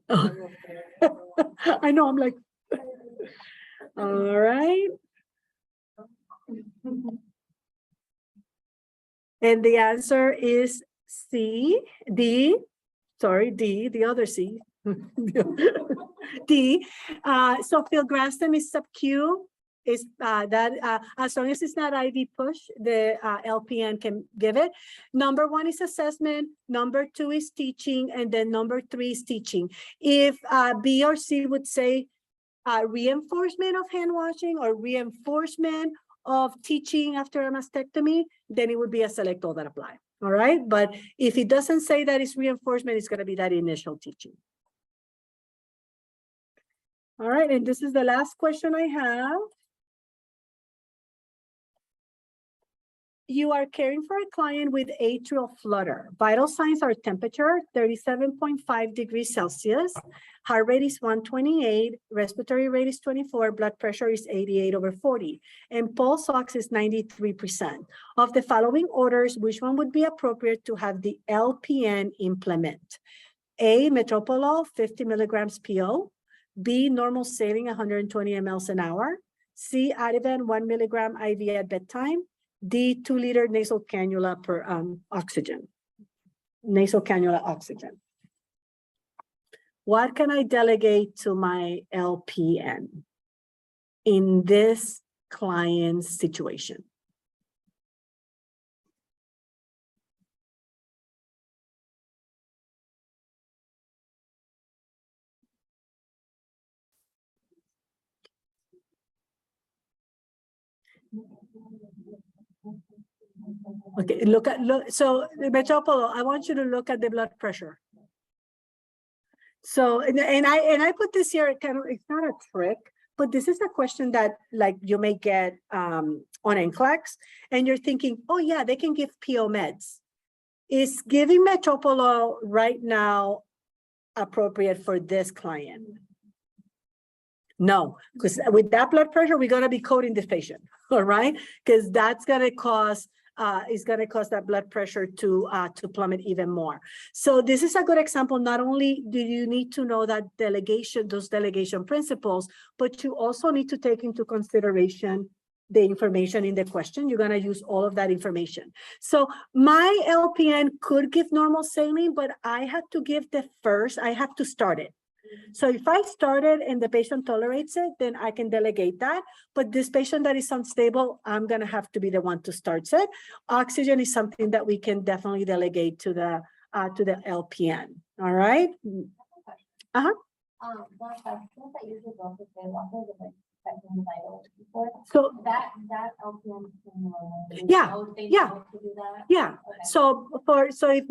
Oh. I know, I'm like, All right. And the answer is C, D, sorry, D, the other C. D, so filgrastim is sub-Q, is as long as it's not IV push, the LPN can give it. Number 1 is assessment, number 2 is teaching, and then number 3 is teaching. If B or C would say reinforcement of hand washing or reinforcement of teaching after a mastectomy, then it would be a select all that apply. All right. But if it doesn't say that it's reinforcement, it's going to be that initial teaching. All right. And this is the last question I have. You are caring for a client with atrial flutter. Vital signs are temperature, 37.5 degrees Celsius. Heart rate is 128, respiratory rate is 24, blood pressure is 88/40, and pulse ox is 93%. Of the following orders, which one would be appropriate to have the LPN implement? A, metoprolol, 50 milligrams PO. B, normal saline, 120 mLs an hour. C, Ativan, 1 milligram IV at bedtime. D, 2-liter nasal cannula per oxygen. Nasal cannula oxygen. What can I delegate to my LPN in this client's situation? Okay, look, so Metoprolol, I want you to look at the blood pressure. So, and I put this here, kind of, it's not a trick, but this is a question that like you may get on NCLEX, and you're thinking, oh yeah, they can give PO meds. Is giving Metoprolol right now appropriate for this client? No, because with that blood pressure, we're gonna be coding this patient, all right? Because that's gonna cause that blood pressure to plummet even more. So this is a good example. Not only do you need to know that those delegation principles, but you also need to take into consideration the information in the question. You're gonna use all of that information. So my LPN could give normal saline, but I have to give I have to start it. So if I started and the patient tolerates it, then I can delegate that. But this patient that is unstable, I'm going to have to be the one to start it. Oxygen is something that we can definitely delegate to the LPN. All right. That usually goes with the so that LPN yeah. to do that? Yeah. Okay. So if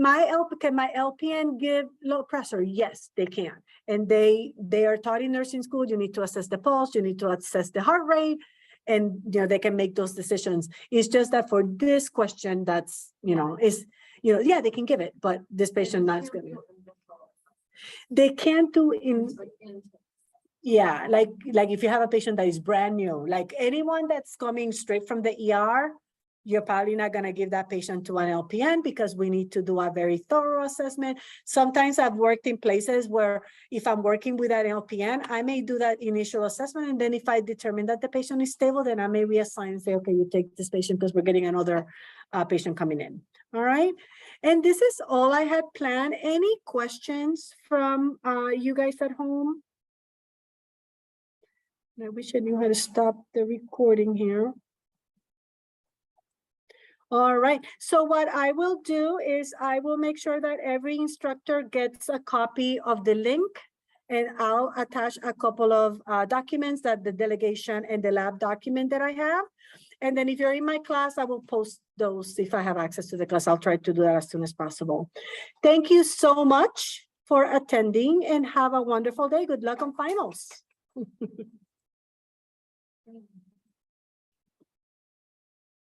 can my LPN give low pressure? Yes, they can. And they are taught in nursing school. You need to assess the pulse. You need to assess the heart rate, and they can make those decisions. It's just that for this question, that's yeah, they can give it, but this patient not going to. They can't do in. Yeah, like if you have a patient that is brand new, like anyone that's coming straight from the ER, you're probably not going to give that patient to an LPN because we need to do a very thorough assessment. Sometimes I've worked in places where if I'm working with an LPN, I may do that initial assessment. And then if I determine that the patient is stable, then I may reassign and say, okay, you take this patient because we're getting another patient coming in. All right. And this is all I had planned. Any questions from you guys at home? I wish I knew how to stop the recording here. All right, so what I will do is I will make sure that every instructor gets a copy of the link, and I'll attach a couple of documents, that the delegation and the lab document that I have. And then if you're in my class, I will post those if I have access to the class. I'll try to do that as soon as possible. Thank you so much for attending and have a wonderful day. Good luck on finals.